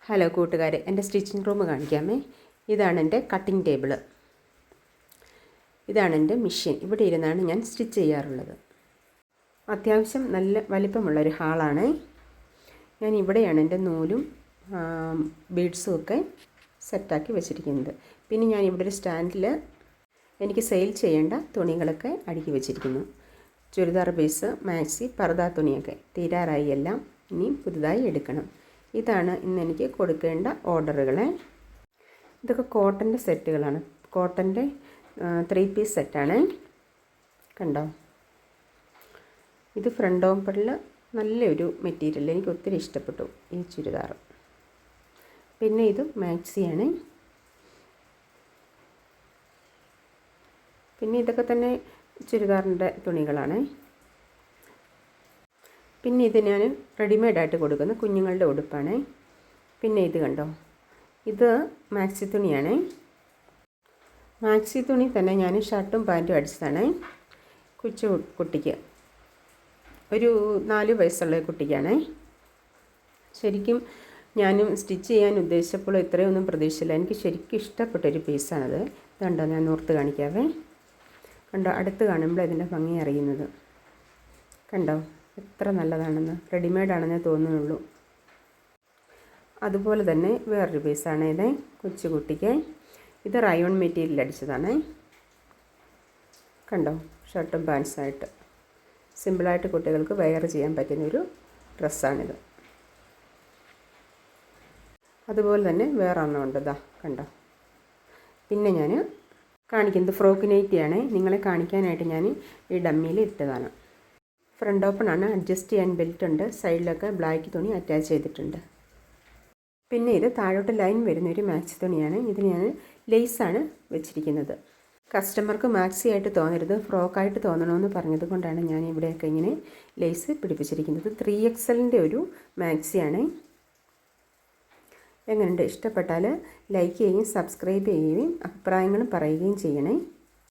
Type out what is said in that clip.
Hello കൂട്ടുകാരെ, എൻ്റെ stitching room കാണിക്കാമേ. ഇതാണ് എൻ്റെ കട്ടിംഗ് ടേബിള്, ഇതാണ് എൻ്റെ മെഷീൻ. ഇവിടെ ഇരുന്നാണ് ഞാൻ സ്റ്റിച്ച് ചെയ്യാറുള്ളത്. അത്യാവശ്യം നല്ല വലിപ്പമുള്ളൊരു ഹാളാണ്. ഞാൻ ഇവിടെയാണ് എൻ്റെ നൂലും ബീഡ്സും ഒക്കെ സെറ്റാക്കി വെച്ചിരിക്കുന്നത്. പിന്നെ ഞാൻ ഇവിടെ ഒരു സ്റ്റാൻഡിൽ എനിക്ക് സെയിൽ ചെയ്യേണ്ട തുണികളൊക്കെ അടുക്കി വെച്ചിരിക്കുന്നു. ചുരിദാർ പീസ്, മാക്സി, പർദാ തുണിയൊക്കെ തീരാറായി. എല്ലാം ഇനി പുതുതായി എടുക്കണം. ഇതാണ് ഇന്ന് എനിക്ക് കൊടുക്കേണ്ട ഓർഡറുകൾ. ഇതൊക്കെ കോട്ടൻ്റെ സെറ്റുകളാണ്. കോട്ടൻ്റെ 3 പീസ് സെറ്റാണ്. കണ്ടോ, ഇത് ഫ്രണ്ട് ഓപ്പണിൽ നല്ലൊരു മെറ്റീരിയൽ, എനിക്ക് ഒത്തിരി ഇഷ്ടപ്പെട്ടു ഈ ചുരിദാർ. പിന്നെ ഇത് മാക്സിയാണ്. പിന്നെ ഇതൊക്കെ തന്നെ ചുരിദാറിൻ്റെ തുണികളാണ്. പിന്നെ ഇത് ഞാൻ റെഡിമെയ്ഡായിട്ട് കൊടുക്കുന്ന കുഞ്ഞുങ്ങളുടെ ഉടുപ്പാണ്. പിന്നെ ഇത് കണ്ടോ, ഇത് മാക്സി തുണിയാണ്. മാക്സി തുണി തന്നെ ഞാൻ ഷർട്ടും പാൻറ്റും അടിച്ചതാണ്. കുട്ടിക്ക്, ഒരു 4 വയസ്സുള്ള കുട്ടിക്കാണ്. ശരിക്കും ഞാനും സ്റ്റിച്ച് ചെയ്യാൻ ഉദ്ദേശിച്ചപ്പോൾ ഇത്രയൊന്നും പ്രതീക്ഷിച്ചില്ല. എനിക്ക് ശരിക്കും ഇഷ്ടപ്പെട്ടൊരു പീസാണത്. ഇതുണ്ടോ, ഞാൻ ഓർത്ത് കാണിക്കാവേ. കണ്ടോ, അടുത്ത് കാണുമ്പോൾ ഇതിൻ്റെ ഭംഗി അറിയുന്നത്. കണ്ടോ എത്ര നല്ലതാണെന്ന്. റെഡിമെയ്ഡാണെന്നേ തോന്നുന്നുള്ളൂ. അതുപോലെ തന്നെ വേറൊരു പീസാണ് ഇത്, കൊച്ചുകുട്ടിക്ക്. ഇത് റയോൺ മെറ്റീരിയൽ അടിച്ചതാണ്. കണ്ടോ, ഷർട്ടും പാൻസായിട്ട് സിമ്പിളായിട്ട് കുട്ടികൾക്ക് വെയർ ചെയ്യാൻ പറ്റുന്നൊരു ഡ്രസ്സാണിത്. അതുപോലെ തന്നെ വേറെ ഒന്നുണ്ട്, ഇതാ കണ്ടോ. പിന്നെ ഞാൻ കാണിക്കുന്നത് ഫ്രോക്ക് നൈറ്റിയാണ്. നിങ്ങളെ കാണിക്കാനായിട്ട് ഞാൻ ഈ ഡമ്മിയിൽ ഇട്ടതാണ്. ഫ്രണ്ട് ഓപ്പൺ ആണ്, അഡ്ജസ്റ്റ് ചെയ്യാൻ ബെൽറ്റ് ഉണ്ട്, സൈഡിലൊക്കെ ബ്ലാക്ക് തുണി അറ്റാച്ച് ചെയ്തിട്ടുണ്ട്. പിന്നെ ഇത് താഴോട്ട് ലൈൻ വരുന്നൊരു മാക്സി തുണിയാണ്. ഇത് ഞാൻ ലേസാണ് വെച്ചിരിക്കുന്നത്. കസ്റ്റമർക്ക് മാക്സി ആയിട്ട് തോന്നരുത്, ഫ്രോക്കായിട്ട് തോന്നണമെന്ന് പറഞ്ഞത് കൊണ്ടാണ് ഞാൻ ഇവിടെയൊക്കെ ഇങ്ങനെ ലേസ് പിടിപ്പിച്ചിരിക്കുന്നത്. 3XL ഒരു മാക്സിയാണ്. എങ്ങനെയുണ്ട്? ഇഷ്ടപ്പെട്ടാൽ ലൈക്ക് ചെയ്യുകയും സബ്സ്ക്രൈബ് ചെയ്യുകയും അഭിപ്രായങ്ങളും പറയുകയും ചെയ്യണേ.